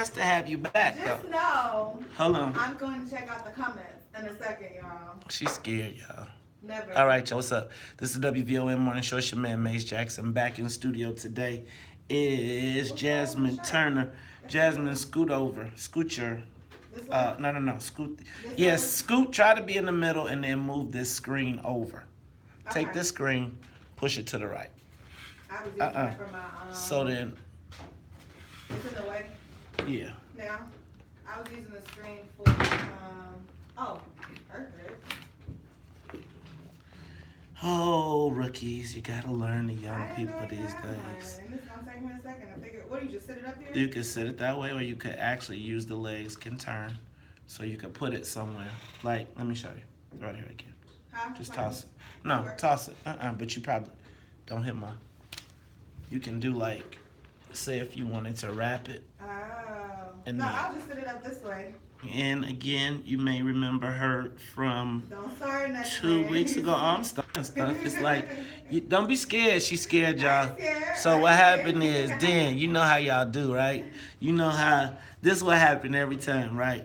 got to have you back, though. Just know, Hold on. I'm going to check out the comments in a second, y'all. She's scared, y'all. Never. All right, y'all. What's up? This is WVON Morning Show. It's your man, Mace Jackson. Back in the studio today is Jasmine Turner. Jasmine, scoot over. Scoot your. No. Scoot. Yes, scoot. Try to be in the middle and then move this screen over. Take this screen, push it to the right. I was using it for my, So then. It's in the way? Yeah. Now? I was using the screen for, perfect. Oh, rookies, you gotta learn the young people these days. It's gonna take me a second. I figured, what do you just sit it up here? You can sit it that way, or you could actually use the legs can turn, so you can put it somewhere. Like, let me show you. Right here again. Huh? Just toss it. No, toss it. But you probably don't hit my. You can do like, say if you wanted to wrap it. Oh. And No, then, I'll just sit it up this way. and again, you may remember her from Don't start nothing. 2 weeks ago. Oh, I'm starting stuff. It's like, don't be scared. She's scared, y'all. Scared. So what happened is, then, you know how y'all do, right? You know how, this is what happened every time, right?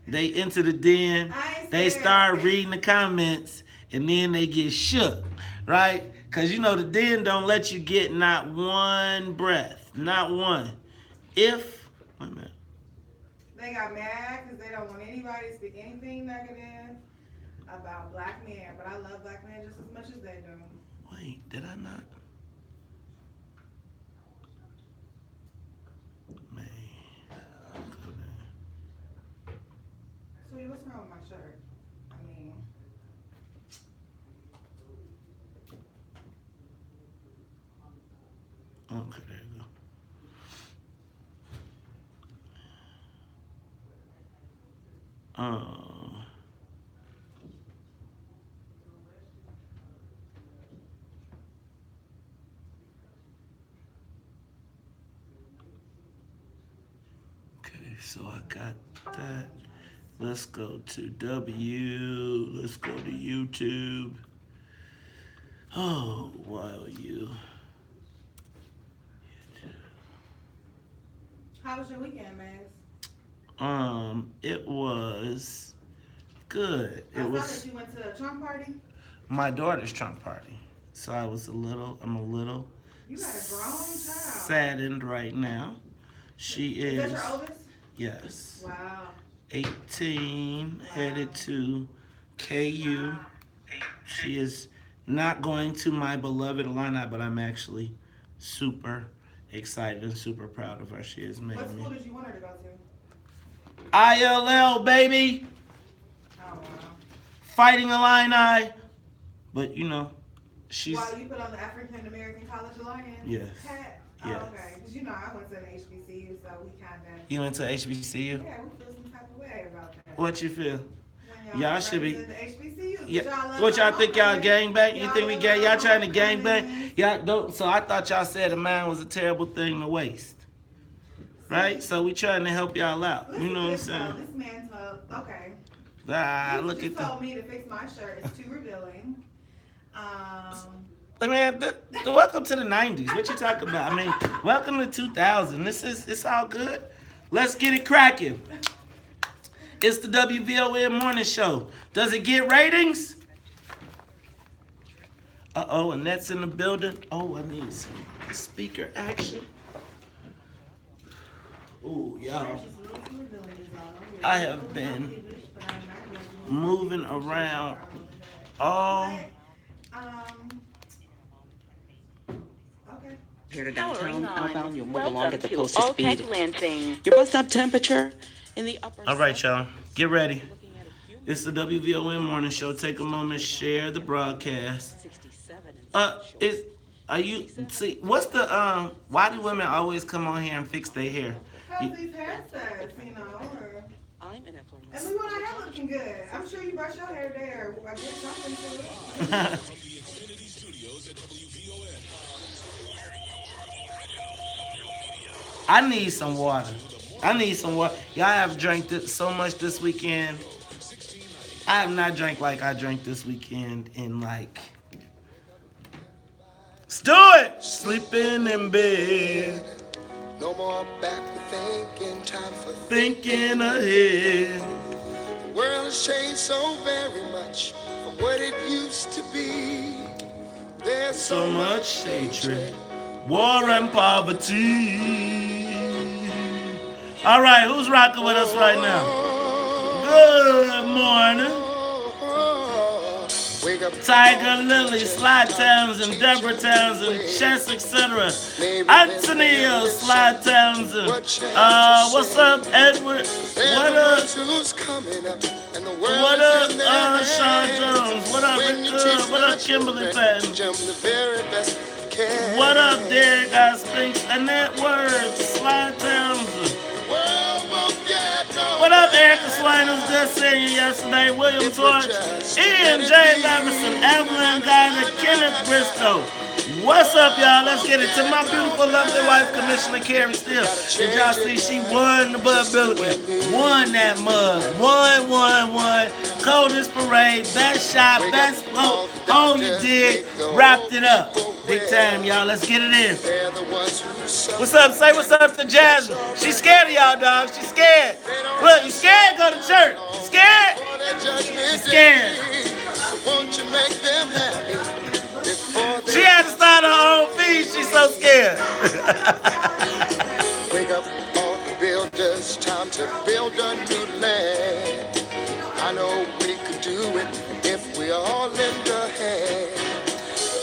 They enter the den, they start reading the comments, and then they get shook, right? Because, you know, the den don't let you get not one breath, not one. Wait a minute. They got mad because they don't want anybody to speak anything negative about black men, but I love black men just as much as they do. Wait, did I not? Man. Sweetie, what's wrong with my shirt? I mean, Okay, there you go. Okay, so I got that. Let's go to let's go to YouTube. Oh, wow, you. how was your weekend, Max? It was good. I saw that you went to a Trump party. My daughter's Trump party. So I'm a little You got a grown child. saddened right now. She Is that your oldest? Yes. Wow. 18, headed to KU. She is not going to my beloved Illini, but I'm actually super excited and super proud of her. She has made What me. school did you want her to go to? ILL, baby. Oh, wow. Fighting Illini. But, you know, she's... Well, you put on the African American College Alliance Yes. hat? Yes. Oh, okay. Because, you know, I went to an HBCU, so we kind of... You went to HBCU? Yeah, we feel some type of way about that. What you feel? When Y'all should be... The HBCU, Yeah. What y'all think y'all gang bang? You think we gang? Y'all trying to gang bang? Y'all don't. So I thought y'all said a man was a terrible thing to waste. Right? So we trying to help y'all out. You know what I'm saying? This man told... Okay. Look He at told me to fix my shirt. It's too revealing. Man, welcome to the 90s. What you talking about? I mean, welcome to 2000. It's all good. Let's get it cracking. It's the WVON Morning Show. Does it get ratings? Uh-oh, Annette's in the building. Oh, I need some speaker action. Ooh, y'all. I have been moving around all... Here to downtown, outbound, you'll move along at the closest speed. Your bus stop temperature in the upper... All right, y'all. Get ready. It's the WVON Morning Show. Take a moment, share the broadcast. See, what's the, why do women always come on here and fix their hair? Because these hairstyles, you know, or... I'm an influencer. And we want our hair looking good. I'm sure you brush your hair there. I did something to it. I need some water. Y'all have drank so much this weekend. I have not drank like I drank this weekend in like... Let's do it! Sleeping in bed. No more backward thinking, time for thinking ahead. The world has changed so very much from what it used to be. There's so much hatred, war and poverty. All right, who's rocking with us right now? Good morning. Tiger Lily, Sly Townsend, Deborah Townsend, Chess, etc. Antonio, Sly Townsend. What's up, Edward? What up? What up, Sean Jones? What up, Rick? What up, Kimberly Patton? What up, Derek Spinks? Annette Words, Sly Townsend. What up, Erica Swain? Was just seeing you yesterday. William Torch, Ian J. Leverson, Evelyn Guyner, Kenneth Bristow. What's up, y'all? Let's get it to my beautiful, lovely wife, Commissioner Carrie Steele. Did y'all see she won the Bud Billiken? Won that mug. Won. Coldest parade, best shot, best float. Oh, you did. Wrapped it up. Big time, y'all. Let's get it in. What's up? Say what's up to Jasmine. She's scared of y'all, dog. She's scared. Look, you scared? Go to church. You scared? You scared. She had to start her own feed. She's so scared. Wake up all the builders. Time to build a new land. I know we could do it if we all lend a hand.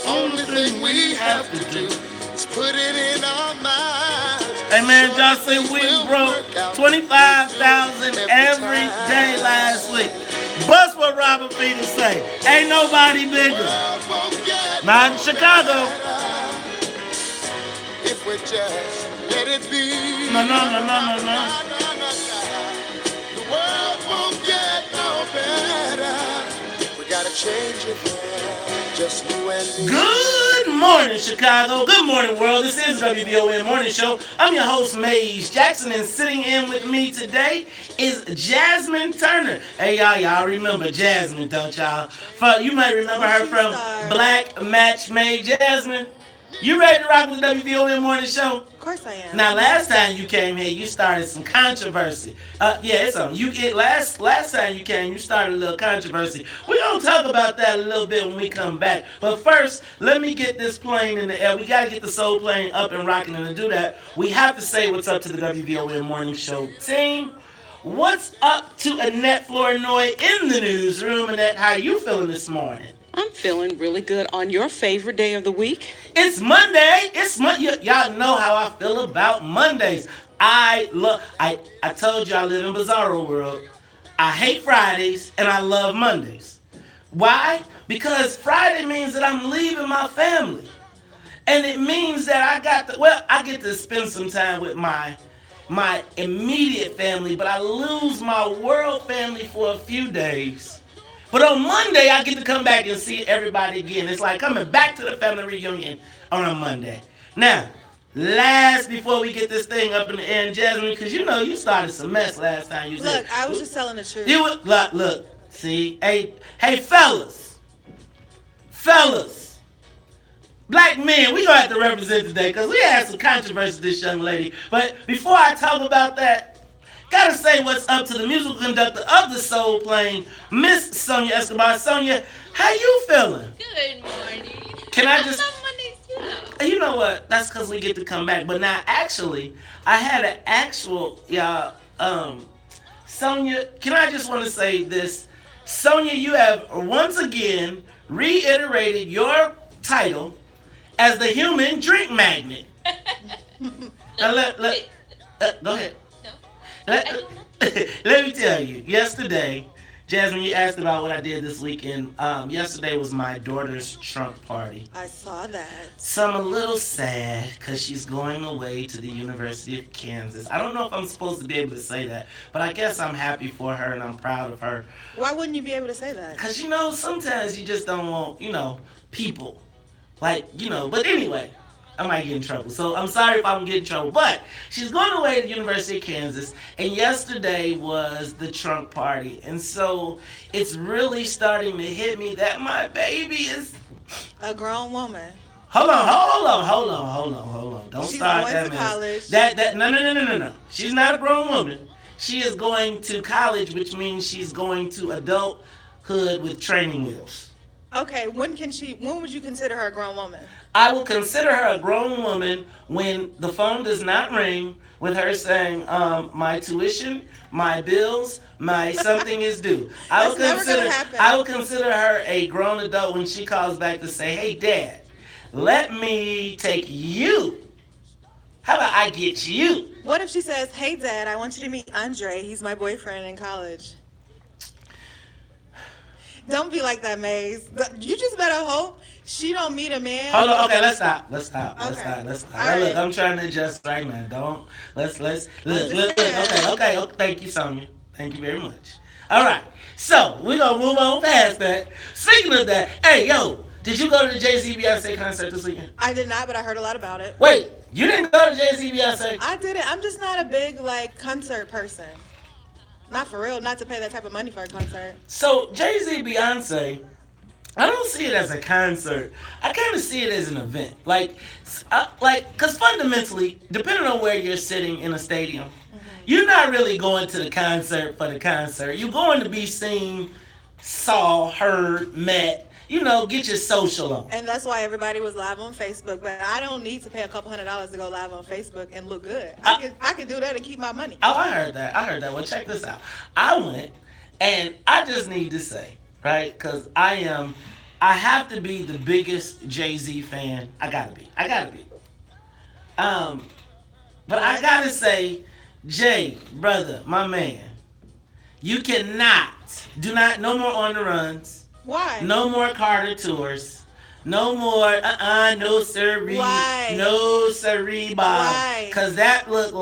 Only thing we have to do is put it in our minds. Hey man, y'all see we broke 25,000 every day last week. Bust what Robert Peters say. Ain't nobody bigger. Not in Chicago. If we just let it be. No. The world won't get no better. We gotta change it. Just you and me. Good morning, Chicago. Good morning, world. This is WVON Morning Show. I'm your host, Maze Jackson, and sitting in with me today is Jasmine Turner. Hey, y'all remember Jasmine, don't y'all? You might remember her from Black Match Made. Jasmine, you ready to rock with the WVON Morning Show? Of course I am. Now, last time you came here, you started some controversy. It's something. Last time you came, you started a little controversy. We're going to talk about that a little bit when we come back. But first, let me get this plane in the air. We got to get the soul plane up and rocking. And to do that, we have to say what's up to the WVON Morning Show team. What's up to Annette Flournoy in the newsroom? Annette, how are you feeling this morning? I'm feeling really good on your favorite day of the week. It's Monday. Y'all know how I feel about Mondays. I told you I live in Bizarro World. I hate Fridays and I love Mondays. Why? Because Friday means that I'm leaving my family. And it means that I get to spend some time with my immediate family, but I lose my world family for a few days. But on Monday, I get to come back and see everybody again. It's like coming back to the family reunion on a Monday. Now, before we get this thing up in the air, Jasmine, because you know you started some mess last time. Look, I was just telling the truth. Look, see, hey, fellas, black men, we gonna have to represent today because we had some controversy with this young lady. But before I talk about that, gotta say what's up to the musical conductor of the Soul Plane, Miss Sonia Escobar. Sonia, how you feeling? Good morning. Can I just... Mondays too. You know what? That's because we get to come back. But now, actually, I had an actual... Sonia, can I just want to say this? Sonia, you have once again reiterated your title as the human drink magnet. Now, go ahead. Let me tell you, yesterday, Jasmine, you asked about what I did this weekend. Yesterday was my daughter's trunk party. I saw that. So I'm a little sad because she's going away to the University of Kansas. I don't know if I'm supposed to be able to say that, but I guess I'm happy for her and I'm proud of her. Why wouldn't you be able to say that? Because, sometimes you just don't want, people. But anyway. I might get in trouble. So I'm sorry if I'm getting in trouble. But she's going away to the University of Kansas. And yesterday was the trunk party. And so it's really starting to hit me that my baby is a grown woman. Hold on. Don't She's start going that to mess. college. No. She's not a grown woman. She is going to college, which means she's going to adulthood with training wheels. Okay, when would you consider her a grown woman? I will consider her a grown woman when the phone does not ring with her saying, my tuition, my bills, my something is due. That's never gonna happen. I will consider her a grown adult when she calls back to say, hey dad, let me take you. How about I get you? What if she says, hey dad, I want you to meet Andre. He's my boyfriend in college. Don't be like that, Maze. You just better hope she don't meet a man. Hold on, okay, let's stop. Okay. Hey, look, I'm trying to adjust right now. Don't look. Okay. Thank you, Sonya. Thank you very much. All right, so we're gonna move on past that. Speaking of that, hey yo, did you go to the Jay-Z Beyonce concert this weekend? I did not, but I heard a lot about it. Wait, you didn't go to Jay-Z Beyonce? I didn't. I'm just not a big concert person. Not for real. Not to pay that type of money for a concert. So Jay-Z Beyonce, I don't see it as a concert. I kind of see it as an event. Cause fundamentally, depending on where you're sitting in a stadium, you're not really going to the concert for the concert. You're going to be seen, saw, heard, met. Get your social on. And that's why everybody was live on Facebook. But I don't need to pay a couple $100 to go live on Facebook and look good. I can do that and keep my money. Oh, I heard that. Well, check this out. I went, and I just need to say, right? Because I have to be the biggest Jay-Z fan. I gotta be. But I gotta say, Jay, brother, my man, you no more on the runs. Why? No more Carter tours. No more, no sirree. Why? No sirree, Bob. Why? Because that felt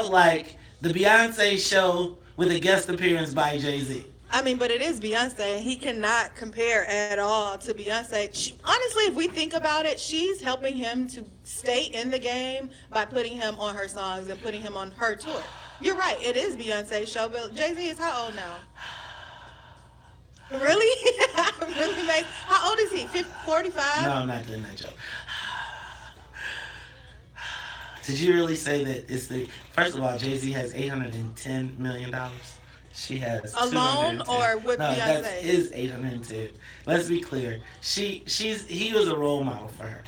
like the Beyonce show with a guest appearance by Jay-Z. I mean, but it is Beyonce. He cannot compare at all to Beyonce. Honestly, if we think about it, she's helping him to stay in the game by putting him on her songs and putting him on her tour. You're right. It is Beyonce's show, but Jay-Z is how old now? Really? Really, Mace? How old is he? 45? No, I'm not doing that joke. Did you really say that it's the... First of all, Jay-Z has $810 million. She has alone or with Beyonce? No, that is 810. Let's be clear. He was a role model for her.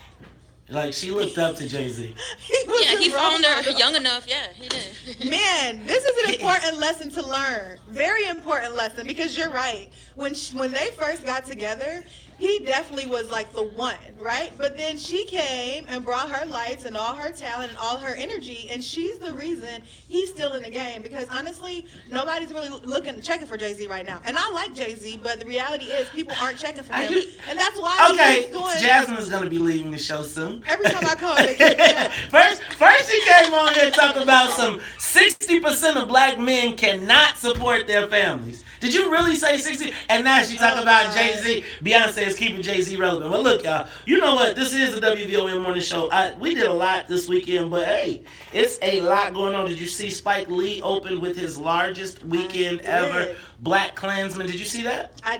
She looked up to Jay-Z. He found her young enough. Yeah, he did. Man, this is an important lesson to learn. Very important lesson, because you're right. When they first got together, he definitely was the one, right? But then she came and brought her lights and all her talent and all her energy, and she's the reason he's still in the game. Because honestly, nobody's really checking for Jay-Z right now. And I like Jay-Z, but the reality is people aren't checking for him, and that's why he's doing. Jasmine's gonna be leaving the show soon. Every time I come, they kick me out. First she came on here talking about some 60% of black men cannot support their families. Did you really say 60? And now she talking about Jay-Z. Beyonce is keeping Jay-Z relevant. Well, look, y'all. You know what? This is the WVON morning show. We did a lot this weekend, but hey, it's a lot going on. Did you see Spike Lee open with his largest weekend ever? Black Klansman. Did you see that? I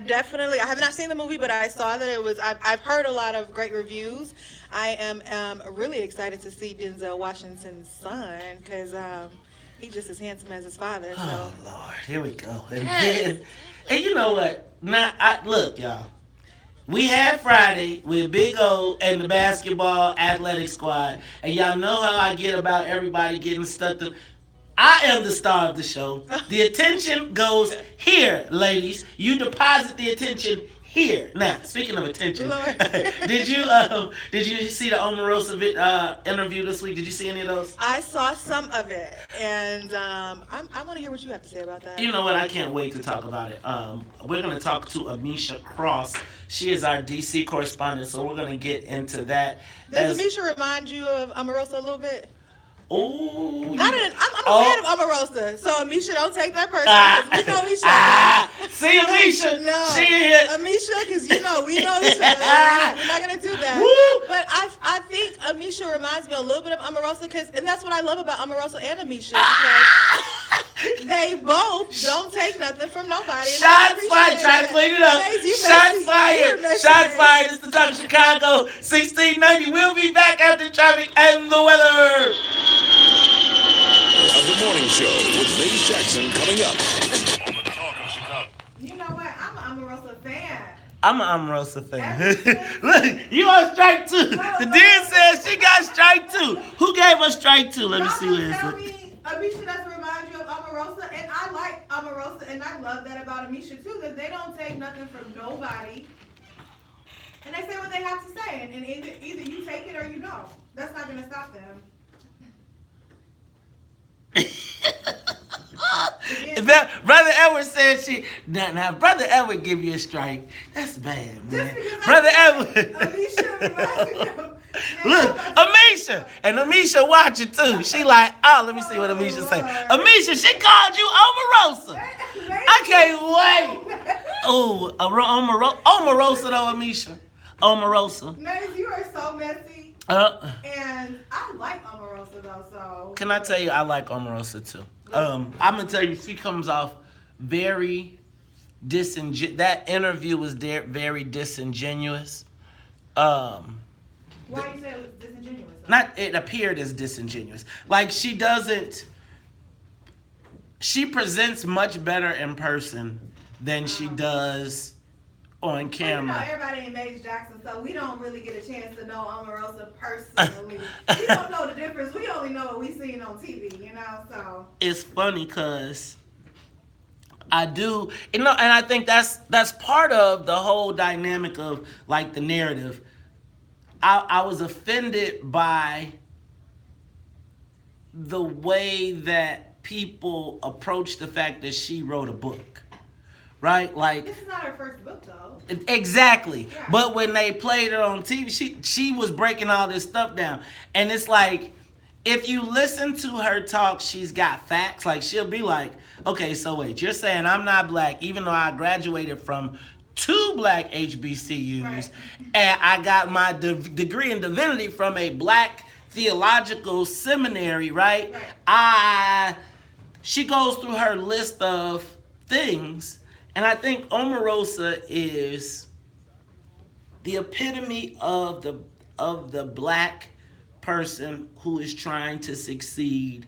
have not seen the movie, but I saw that it was. I've heard a lot of great reviews. I am really excited to see Denzel Washington's son, because he's just as handsome as his father. So. Oh Lord, here we go. And you know what? Look, y'all. We had Friday with Big O and the basketball athletic squad, and y'all know how I get about everybody getting stuck to. I am the star of the show. The attention goes here, ladies. You deposit the attention here. Now, speaking of attention, did you see the Omarosa interview this week? Did you see any of those? I saw some of it, and I want to hear what you have to say about that. You know what? I can't wait to talk about it. We're going to talk to Amisha Cross. She is our DC correspondent, so we're going to get into that. Does Amisha remind you of Omarosa a little bit? Oh, I'm a fan of Omarosa, so Amisha, don't take that personally. We know each other. See, Amisha, no, she here. Amisha, because we know each other. We're not gonna do that. Woo! But I think Amisha reminds me a little bit of Omarosa, and that's what I love about Omarosa and Amisha. They both don't take nothing from nobody. Shots fired. Try to clean it up. Shots fired. Shots fired. It's the Talk of Chicago 1690. We'll be back after traffic and the weather. Of the morning show with Lee Jackson coming up. On the Talk of Chicago. You know what? I'm a Omarosa fan. I'm an Omarosa fan. Look, you on strike two. The dean says she got strike two. Who gave us strike two? Let me see what it is. Amisha doesn't remind you of Omarosa, and I like Omarosa, and I love that about Amisha too, that they don't take nothing from nobody, and they say what they have to say, and either you take it or you don't. That's not going to stop them. Brother Edward said she. Now, Brother Edward give you a strike. That's bad, man. Brother Edward. Look, Amisha. And Amisha watching too. She like, oh, let me see what Amisha say. Amisha, she called you Omarosa. I can't wait. Oh, Omarosa though, Amisha. Omarosa. Maze, you are so messy. And I like Omarosa though, so. Can I tell you, I like Omarosa too. I'm gonna tell you, she comes off very disingenuous. That interview was very disingenuous. Why do you say it was disingenuous? It appeared as disingenuous. Like she presents much better in person than she does on camera. Well, everybody ain't Maze Jackson, so we don't really get a chance to know Omarosa personally. We don't know the difference. We only know what we seen on TV, so. It's funny because I do, and I think that's part of the whole dynamic of like the narrative. I was offended by the way that people approach the fact that she wrote a book, right? Like this is not her first book, though. Exactly, yeah. But when they played her on TV, she was breaking all this stuff down, and it's like if you listen to her talk, she's got facts. Like she'll be like, okay, so wait, you're saying I'm not black, even though I graduated from 2 black HBCUs, right. And I got my degree in divinity from a black theological seminary, right? She goes through her list of things, and I think Omarosa is the epitome of the black person who is trying to succeed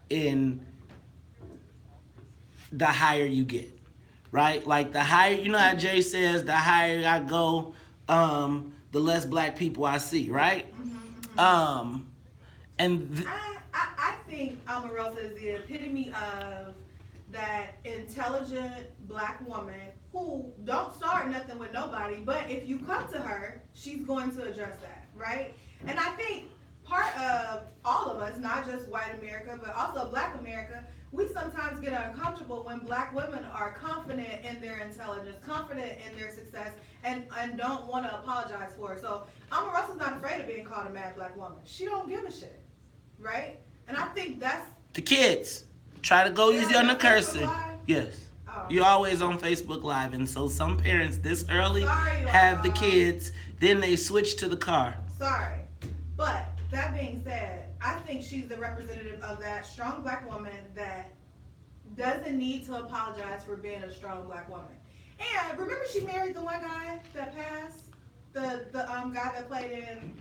in the higher you get. Right? Like the higher, you know how Jay says, the higher I go, the less black people I see, right? Mm-hmm. I think Omarosa is the epitome of that intelligent black woman who don't start nothing with nobody, but if you come to her, she's going to address that, right? And I think part of all of us, not just white America, but also black America, we sometimes get uncomfortable when black women are confident in their intelligence, confident in their success, and don't want to apologize for it. So Omarosa's not afraid of being called a mad black woman. She don't give a shit, right? And I think that's... The kids. Try to go easy on the cursing. Yes. Oh. You're always on Facebook Live, and so some parents this early have the kids, then they switch to the car. Sorry. But that being said, I think she's the representative of that strong black woman that doesn't need to apologize for being a strong black woman. And remember she married the one guy that passed? The guy that played in...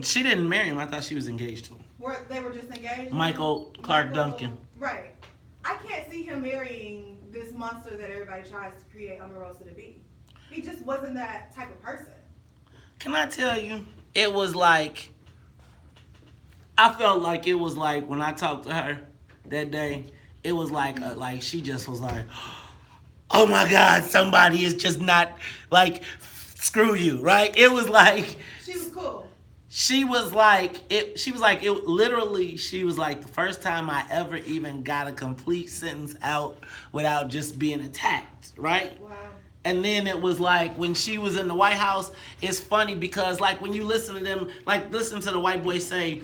She didn't marry him. I thought she was engaged to him. They were just engaged? Michael Clark Duncan. Right. I can't see him marrying this monster that everybody tries to create Omarosa to be. He just wasn't that type of person. Can I tell you? It was like... I felt like it was like when I talked to her that day, it was like she just was like, oh my God, somebody is just not like, screw you, right? It was like... She was cool. She was like, the first time I ever even got a complete sentence out without just being attacked, right? Wow. And then it was like when she was in the White House, it's funny because like when you listen to them, like listen to the white boy say,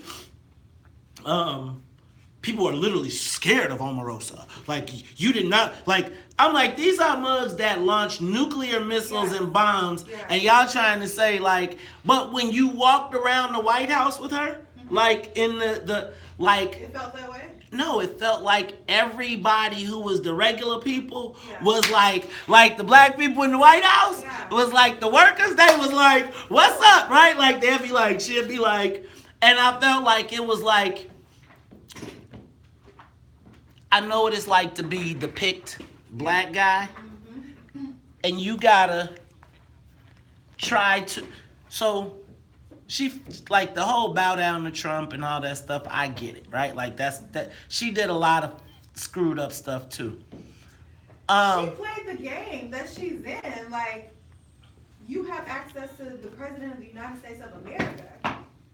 people are literally scared of Omarosa. Like, you did not, like, I'm like, these are mugs that launch nuclear missiles and bombs, and y'all trying to say, like, but when you walked around the White House with her, like, in the like... It felt that way? No, it felt like everybody who was the regular people was like the black people in the White House was like the workers. They was like, "What's up?" Right? Like they'd be like, she'd be like, and I felt like it was like, I know what it's like to be the picked black guy, and you gotta try to. So she like the whole bow down to Trump and all that stuff. I get it, right? Like that. She did a lot of screwed up stuff too. She played the game that she's in. Like, you have access to the president of the United States of America.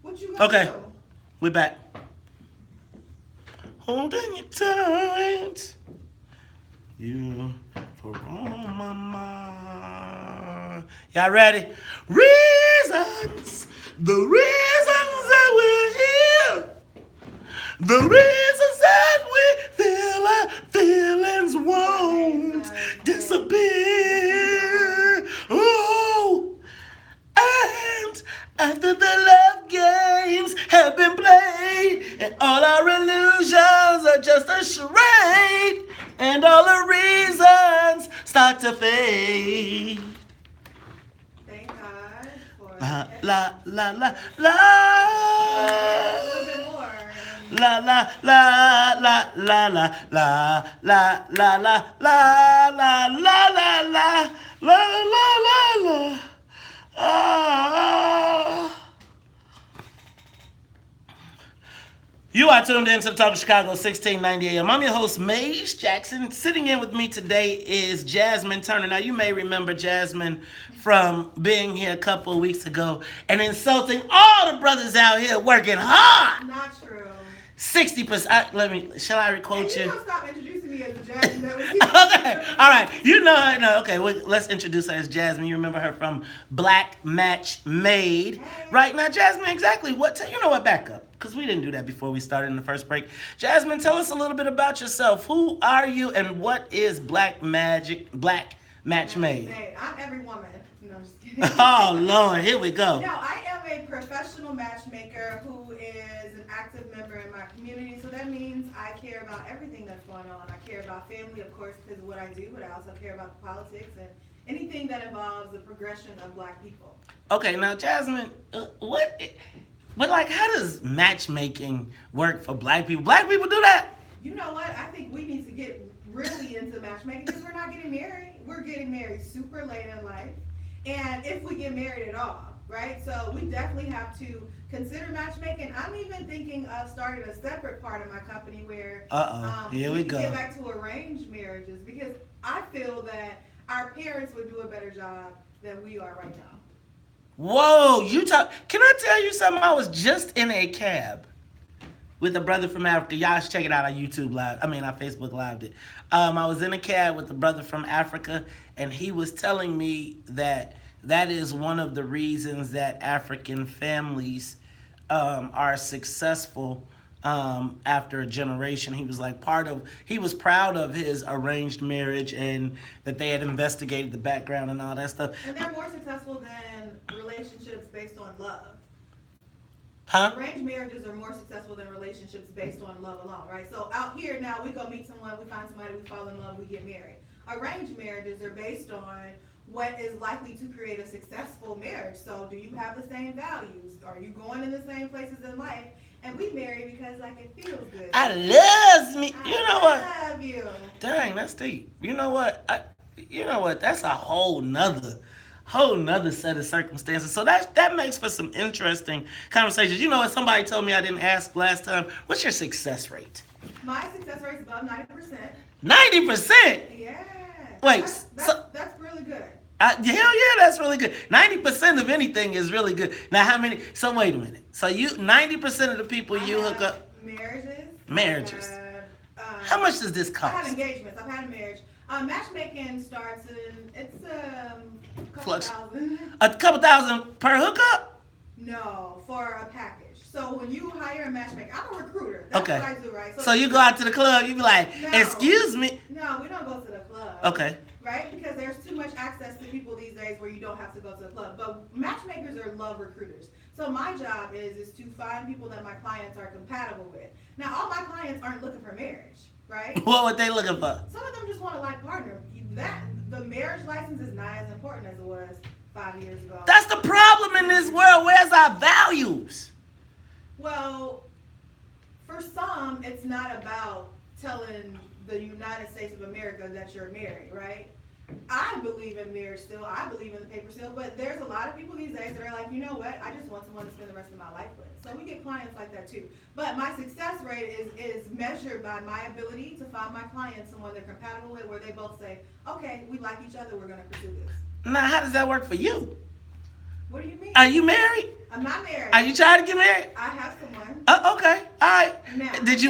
What you gonna do? We're back. Holding you tight, you for all my mind. Y'all ready? Reasons, the reasons that we're here, the reasons that we feel our feelings won't disappear. Oh, and after the love games have been played, and all our illusions are just a charade, and all the reasons start to fade. Thank God for La la la la la. a little bit more. La la la la la la la la la la la la la la la la. You are tuned in to the Talk of Chicago 1690 AM. I'm your host, Maze Jackson. Sitting in with me today is Jasmine Turner. Now, you may remember Jasmine from being here a couple of weeks ago and insulting all the brothers out here working hard. Not true. 60%. Shall I quote You you? don't stop introducing me as the Jasmine that was here. Okay, all right. You know, no, okay, let's introduce her as Jasmine. You remember her from Black Match Made. Right now, Jasmine, exactly you know what, back up, because we didn't do that before we started in the first break. Jasmine, tell us a little bit about yourself. Who are you and what is Black Match Made? I'm every woman. No, I'm just kidding. Oh, Lord, here we go. No, I am a professional matchmaker who is an active member in my community. So that means I care about everything that's going on. I care about family, of course, because of what I do, but I also care about the politics and anything that involves the progression of black people. Okay, now, Jasmine, how does matchmaking work for black people? Black people do that? You know what? I think we need to get really into matchmaking because we're not getting married. We're getting married super late in life. And if we get married at all, right? So we definitely have to consider matchmaking. I'm even thinking of starting a separate part of my company where Here we go. get back to arranged marriages because I feel that our parents would do a better job than we are right now. Whoa, can I tell you something? I was just in a cab with a brother from Africa. Y'all should check it out on YouTube Live. I Facebook Live it. I was in a cab with a brother from Africa, and he was telling me that is one of the reasons that African families are successful after a generation. He was like he was proud of his arranged marriage and that they had investigated the background and all that stuff. And they're more successful than relationships based on love. Huh? Arranged marriages are more successful than relationships based on love alone, right? So out here now, we go meet someone, we find somebody, we fall in love, we get married. Arranged marriages are based on what is likely to create a successful marriage. So do you have the same values? Are you going in the same places in life? And we marry because it feels good. I love me. You know what? I love you. Dang, that's deep. You know what? That's a whole nother set of circumstances. So that makes for some interesting conversations. You know what? Somebody told me I didn't ask last time. What's your success rate? My success rate is above 90%. 90%? Yeah. Wait. That's really good. Hell yeah, that's really good. 90% of anything is really good. Now, how many? So wait a minute. So 90% of the people you hook up. Marriages. How much does this cost? I had engagements. I've had a marriage. Matchmaking starts it's a couple thousand. A couple thousand per hookup? No, for a package. So when you hire a matchmaker, I'm a recruiter. That's what I do, right? So you go out to the club, you be like, excuse me. No, we don't go to the club. Okay. Right? Because there's too much access to people these days where you don't have to go to the club. But matchmakers are love recruiters. So my job is to find people that my clients are compatible with. Now, all my clients aren't looking for marriage, right? What were they looking for? Some of them just want a life partner. The marriage license is not as important as it was 5 years ago. That's the problem in this world. Where's our values? Well, for some, it's not about telling the United States of America that you're married, right? I believe in marriage still. I believe in the paper still. But there's a lot of people these days that are like, you know what? I just want someone to spend the rest of my life with. So we get clients like that too. But my success rate is measured by my ability to find my clients someone they're compatible with, where they both say, okay, we like each other. We're going to pursue this. Now, how does that work for you? What do you mean? Are you married? I'm not married. Are you trying to get married? I have someone. Okay. All right. Now, Did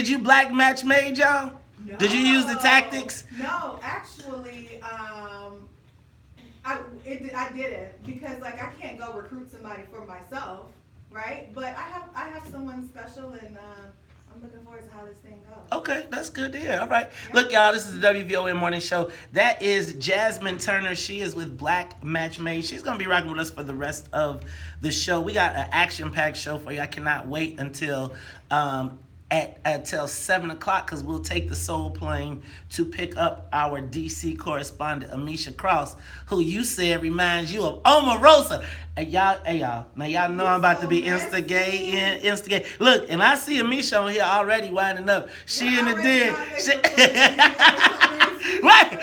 you black match made, y'all? No. Did you use the tactics? No, actually, I didn't, because like I can't go recruit somebody for myself, right? But I have someone special, and I'm looking forward to how this thing goes. Okay, that's good to hear. All right. Look, y'all, this is the WVON Morning Show. That is Jasmine Turner. She is with Black Match Made. She's going to be rocking with us for the rest of the show. We got an action-packed show for you. I cannot wait until until 7 o'clock, because we'll take the soul plane to pick up our DC correspondent, Amisha Cross, who you said reminds you of Omarosa. Hey y'all, now y'all know I'm about to be instigate. Look, and I see Amisha on here already winding up. She in the den. Right.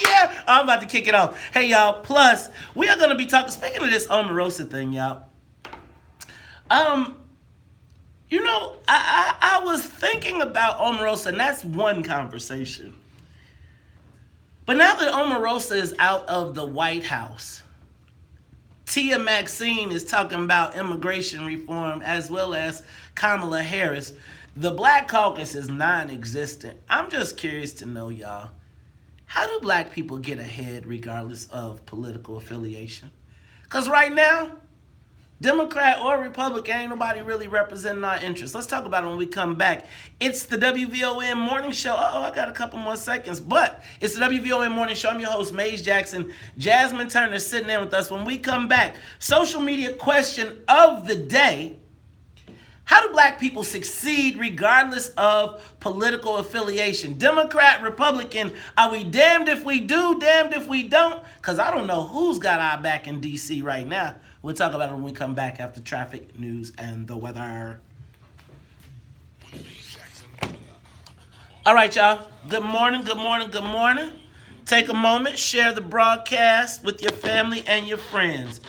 Yeah, I'm about to kick it off. Hey y'all, plus we are going to be talking, speaking of this Omarosa thing, y'all. You know, I was thinking about Omarosa, and that's one conversation. But now that Omarosa is out of the White House, Tia Maxine is talking about immigration reform, as well as Kamala Harris. The Black Caucus is non-existent. I'm just curious to know, y'all, how do black people get ahead regardless of political affiliation? Because right now, Democrat or Republican, ain't nobody really representing our interests. Let's talk about it when we come back. It's the WVON Morning Show. I got a couple more seconds, but it's the WVON Morning Show. I'm your host, Maze Jackson. Jasmine Turner is sitting there with us. When we come back, social media question of the day: how do black people succeed regardless of political affiliation? Democrat, Republican, are we damned if we do, damned if we don't? Because I don't know who's got our back in D.C. right now. We'll talk about it when we come back after traffic, news, and the weather. All right, y'all. Good morning, good morning, good morning. Take a moment, share the broadcast with your family and your friends.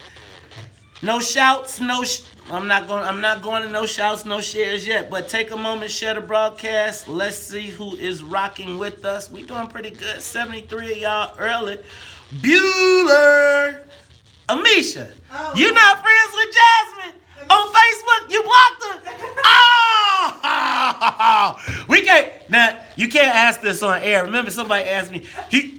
No shouts, I'm not going to no shouts, no shares yet, but take a moment, share the broadcast. Let's see who is rocking with us. We doing pretty good. 73 of y'all early. Bueller. Amisha, you not friends with Jasmine on Facebook? You blocked her. Oh, we can't. Now you can't ask this on air. Remember, somebody asked me,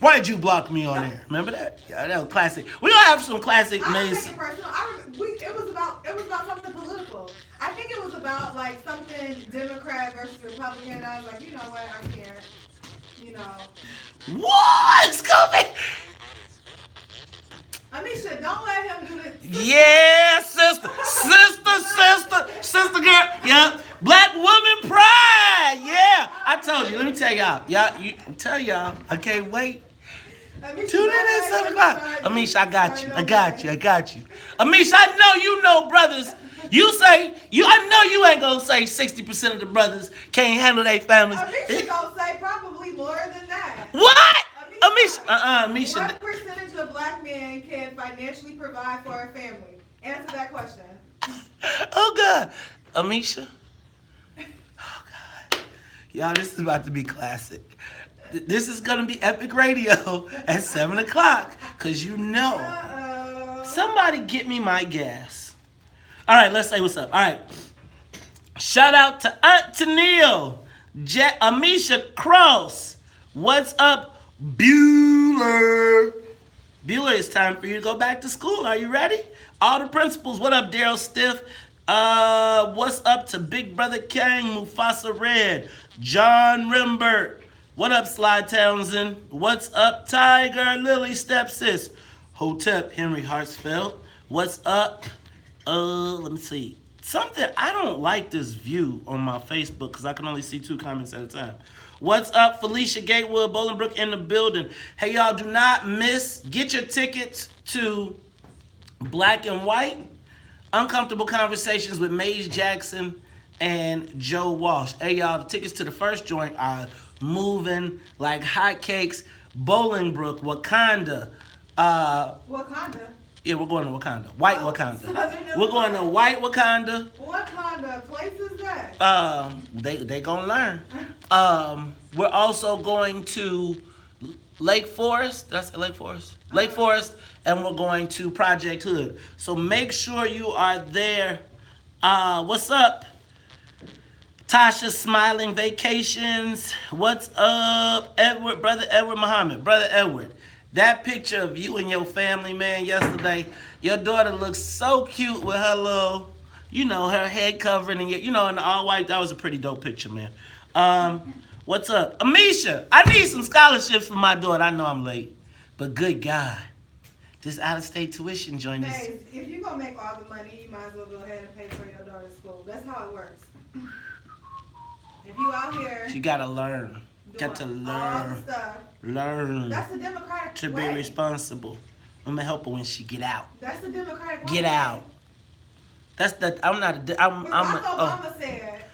"Why did you block me on air?" Remember that? Yeah, that was classic. We gonna have some classic names. It was about something political. I think it was about like something Democrat versus Republican. And I was like, you know what? I can't. You know. What's coming? Amisha, don't let him do this. Yeah, sister girl. Yeah, Black woman pride. Yeah, I told you. Let me tell y'all. I can't wait. Tune in at 7 o'clock. Amisha, I got you. Amisha, I know you know brothers. I know you ain't gonna say 60% of the brothers can't handle their families. Amisha gonna say probably more than that. What? Amisha. What percentage of black men can financially provide for a family? Answer that question. Oh, God. Amisha. Oh, God. Y'all, this is about to be classic. This is going to be epic radio at 7 o'clock, because you know. Somebody get me my gas. All right, let's say what's up. All right. Shout out to Aunt Tennille, Amisha Cross. What's up, Bueller? Bueller, it's time for you to go back to school. Are you ready? All the principals. What up, Daryl Stiff? What's up to Big Brother Kang, Mufasa Red, John Rimbert? What up, Sly Townsend? What's up, Tiger Lily Stepsis? Hotep Henry Hartsfeld. What's up, Let me see. Something I don't like this view on my Facebook because I can only see 2 comments at a time. What's up, Felicia Gatewood, Bolingbrook in the building? Hey, y'all, do not miss. Get your tickets to Black and White, Uncomfortable Conversations with Maze Jackson and Joe Walsh. Hey, y'all, the tickets to the first joint are moving like hotcakes. Bolingbrook, Wakanda. Wakanda. Yeah, we're going to Wakanda. White Wakanda. We're going to White Wakanda. Wakanda, place is that? They gonna learn. We're also going to Lake Forest. That's Lake Forest. Lake Forest, and we're going to Project Hood. So make sure you are there. What's up? Tasha Smiling Vacations. What's up, Edward? Brother Edward Muhammad. Brother Edward. That picture of you and your family, man, yesterday, your daughter looks so cute with her little, her head covering and in the all white. That was a pretty dope picture, man. What's up? Amisha, I need some scholarships for my daughter. I know I'm late, but good God, this out-of-state tuition joint is... Hey, if you're going to make all the money, you might as well go ahead and pay for your daughter's school. That's how it works. If you out here... She got to learn. Got to learn. All the stuff. Learn. That's the democratic to way. be responsible. I'm gonna help her when she get out. That's the democratic way. Get out. That's the. I'm not. I'm. Obama said.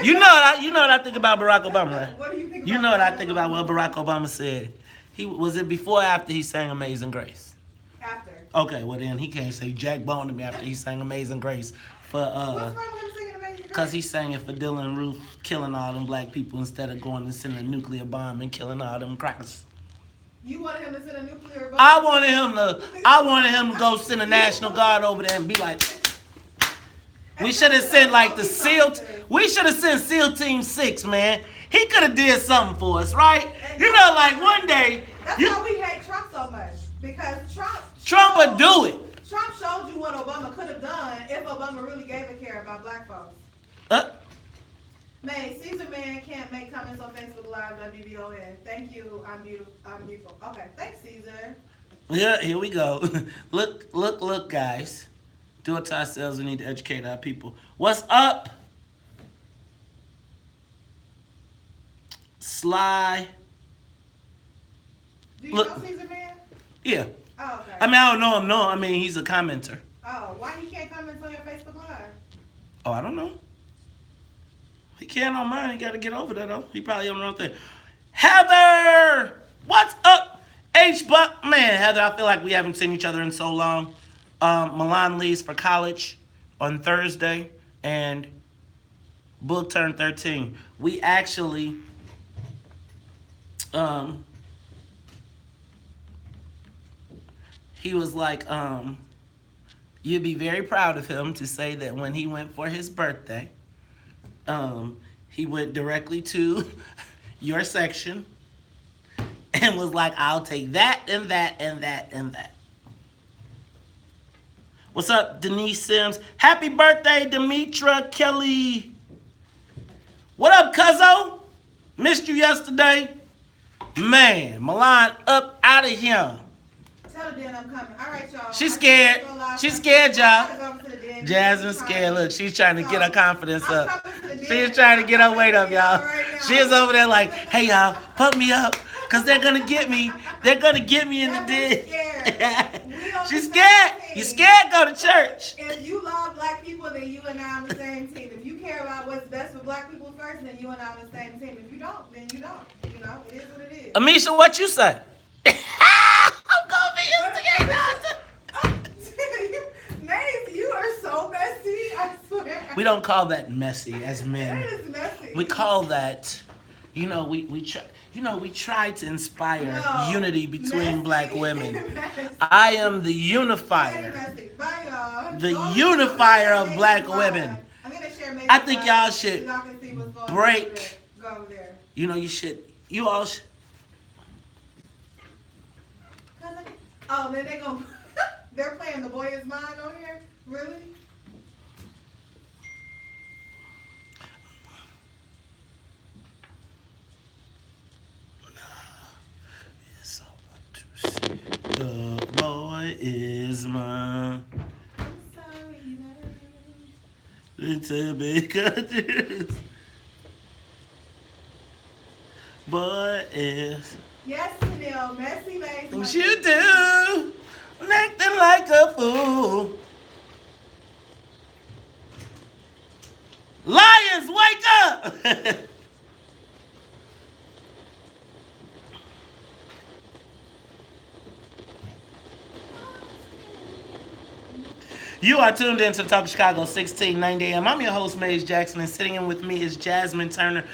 You know what I think about Barack Obama, right? What do you think? You know what I think about what Barack Obama said. Was it before or after he sang Amazing Grace? After. Okay, well then he can't say jack bone to me after he sang Amazing Grace for What's wrong with him singing Amazing Grace? Cause he sang it for Dylan Roof killing all them black people instead of going and sending a nuclear bomb and killing all them crackers. You wanted him to send a nuclear bomb? I wanted him to go send a National Guard over there and be like, we should have sent like the SEAL. We should have sent SEAL Team 6, man. He could have did something for us, right? Like one day. That's why we hate Trump so much, because Trump would do it. Trump showed you what Obama could have done if Obama really gave a care about black folks. Man, Caesar Man can't make comments on Facebook Live, WVON. Thank you, I'm beautiful. Okay, thanks, Caesar. Yeah, here we go. Look, guys. Do it to ourselves. We need to educate our people. What's up? Sly. Do you know Caesar Man? Yeah. Oh, okay. I mean, I don't know him. No, I mean, he's a commenter. Oh, why he can't comment on your Facebook Live? Oh, I don't know. He can't on mine. He got to get over that, though. He probably on the wrong thing. Heather! What's up? H-Buck. Man, Heather, I feel like we haven't seen each other in so long. Milan leaves for college on Thursday, and Book turned 13. We actually... he was like, you'd be very proud of him to say that when he went for his birthday, he went directly to your section and was like, I'll take that and that and that and that. What's up, Denise Sims? Happy birthday, Demetra Kelly. What up, cuzzo? Missed you yesterday. Man, Milan up out of here. Tell Dan I'm coming. All right, y'all. She's scared. She's scared, y'all. Jasmine's scared. Look, she's trying to get her confidence up. She's trying to get her weight up, y'all. She's over there like, hey, y'all, pump me up, because they're going to get me. They're going to get me in the den. She's scared. You scared? Go to church. If you love black people, then you and I on the same team. If you care about what's best for black people first, then you and I on the same team. If you don't, then you don't. You know, it is what it is. Amisha, what you say? I'm going to be instigated. Maze, you are so messy, I swear. We don't call that messy as men. That is messy. We call that, we try to inspire unity between black women. I am the unifier. The unifier of black women. I think y'all should break. You should. You all should. Oh, then they're playing The Boy Is Mine on here? Really? The boy is mine. I'm sorry, into big countries. But if Yes, Neil. Messy Maze. things you do, acting like a fool. Lions, wake up! You are tuned in to Talk of Chicago, 1690 AM. I'm your host, Maze Jackson, and sitting in with me is Jasmine Turner.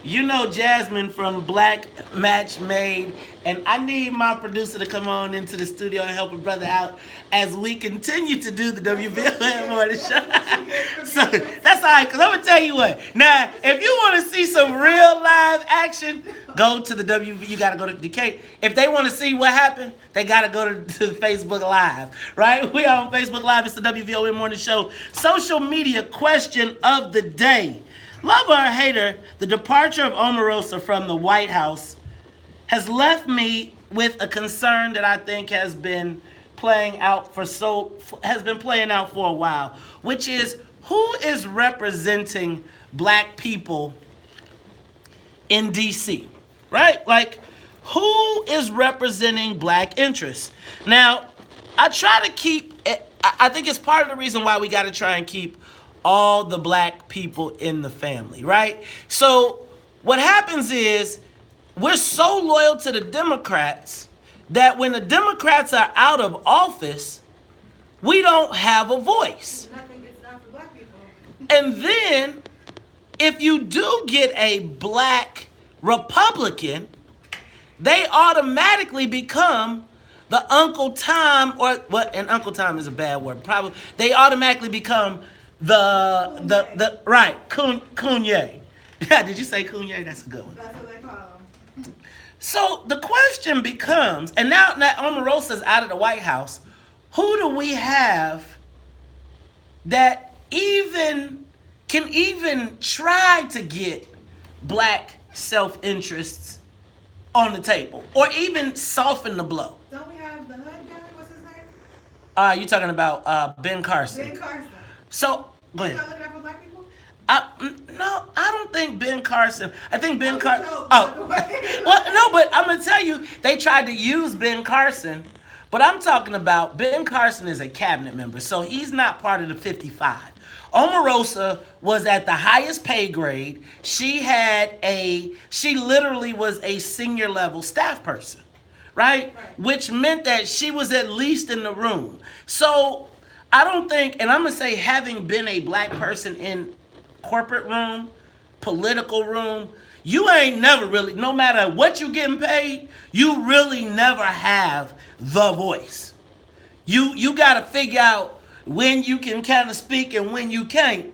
You know Jasmine from Black Match Made, and I need my producer to come on into the studio and help a brother out as we continue to do the WVON morning show. So that's all right, because I'm going to tell you what. Now, if you want to see some real live action, go to the you got to go to Decatur. If they want to see what happened, they got to go to Facebook Live, right? We are on Facebook Live. It's the WVON morning show. Social media question of the day. Love or hate her, the departure of Omarosa from the White House has left me with a concern that I think has been playing out for a while, which is who is representing black people in DC, right? Like, who is representing black interests? Now, I try to keep, I think it's part of the reason why we got to try and keep all the black people in the family, right? So what happens is we're so loyal to the Democrats that when the Democrats are out of office, we don't have a voice. Nothing gets done for black people. And then if you do get a black Republican, they automatically become the Uncle Tom, or what? And Uncle Tom is a bad word. Probably they automatically become the right Kanye. Yeah, did you say Kanye? That's a good one. That's what they call them. So the question becomes, and now that Omarosa's out of the White House, who do we have that can even try to get black self-interests on the table, or even soften the blow? Don't we have the hood guy? What's his name? You talking about Ben Carson? Ben Carson. So go You ahead. not looking out for black people? No, I don't think Ben Carson. I think Ben Carson. joke, Oh, by the way. well, no, but I'm gonna tell you, they tried to use Ben Carson, but I'm talking about Ben Carson is a cabinet member, so he's not part of the 55. Omarosa was at the highest pay grade. She literally was a senior level staff person, right? Which meant that she was at least in the room. So I don't think, and I'm gonna say, having been a black person in corporate room, political room, you ain't never really, no matter what you getting paid, you really never have the voice. You gotta figure out when you can kind of speak and when you can't,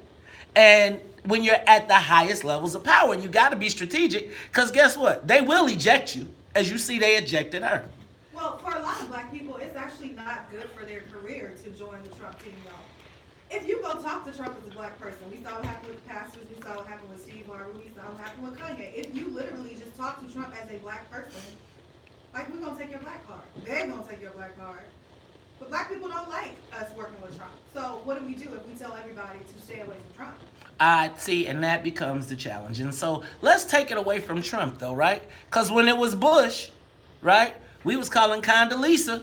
and when you're at the highest levels of power. And you gotta be strategic, because guess what? They will eject you, as you see they ejected her. Well, for a lot of black people, it's actually not good for their career to join the Trump team, though. If you go talk to Trump as a black person, we saw what happened with pastors, we saw what happened with Steve Harvey, we saw what happened with Kanye. If you literally just talk to Trump as a black person, like, we're gonna take your black card. They're gonna take your black card. But black people don't like us working with Trump. So what do we do if we tell everybody to stay away from Trump? See, and that becomes the challenge. And so let's take it away from Trump, though, right? Because when it was Bush, right, we was calling Condoleezza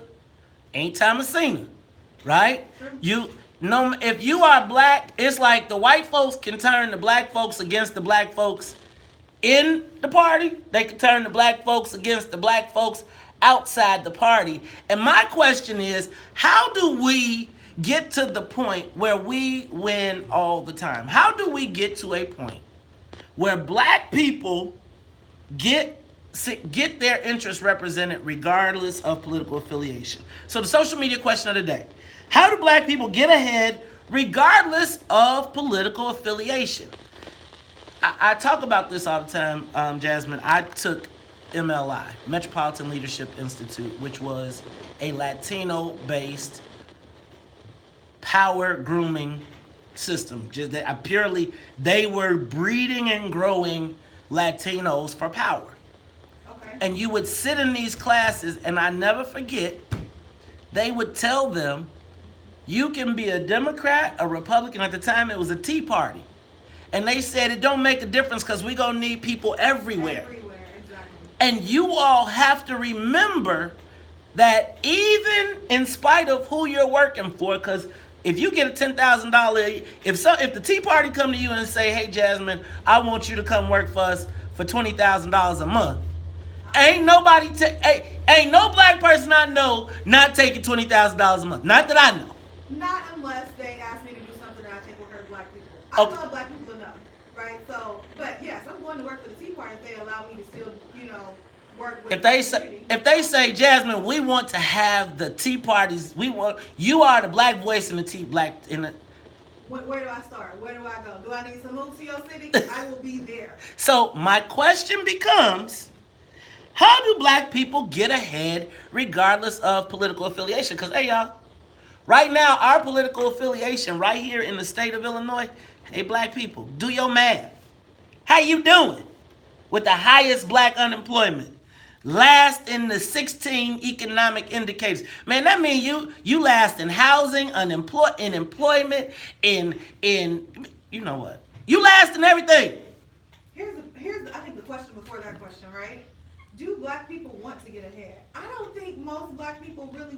Ain't Thomasina, right? If you are black, it's like the white folks can turn the black folks against the black folks in the party. They can turn the black folks against the black folks outside the party. And my question is, how do we get to the point where we win all the time? How do we get to a point where black people get their interests represented regardless of political affiliation? So the social media question of the day: how do black people get ahead regardless of political affiliation? I talk about this all the time, Jasmine. I took MLI, Metropolitan Leadership Institute, which was a Latino-based power grooming system. Just that they were breeding and growing Latinos for power. Okay. And you would sit in these classes, and I never forget, they would tell them, You can be a Democrat, a Republican. At the time, it was a Tea Party. And they said it don't make a difference because we're going to need people everywhere. Exactly. And you all have to remember that even in spite of who you're working for, because if you get a $10,000, if the Tea Party come to you and say, hey, Jasmine, I want you to come work for us for $20,000 a month, ain't no black person I know not taking $20,000 a month. Not that I know. Not unless they ask me to do something that I think will hurt black people. Okay. I love black people enough, right? So, but yes, I'm going to work for the Tea Party if they allow me to still, work with. If they say, Jasmine, we want to have the Tea Parties. You are the black voice in the Tea Black in the. Where do I start? Where do I go? Do I need to move to your city? I will be there. So my question becomes, how do black people get ahead regardless of political affiliation? Because, hey, y'all, right now, our political affiliation right here in the state of Illinois, hey, black people, do your math. How you doing with the highest black unemployment? Last in the 16 economic indicators. Man, that means you last in housing, in employment, in you know what? You last in everything. Here's I think the question before that question, right? Do black people want to get ahead? I don't think most black people really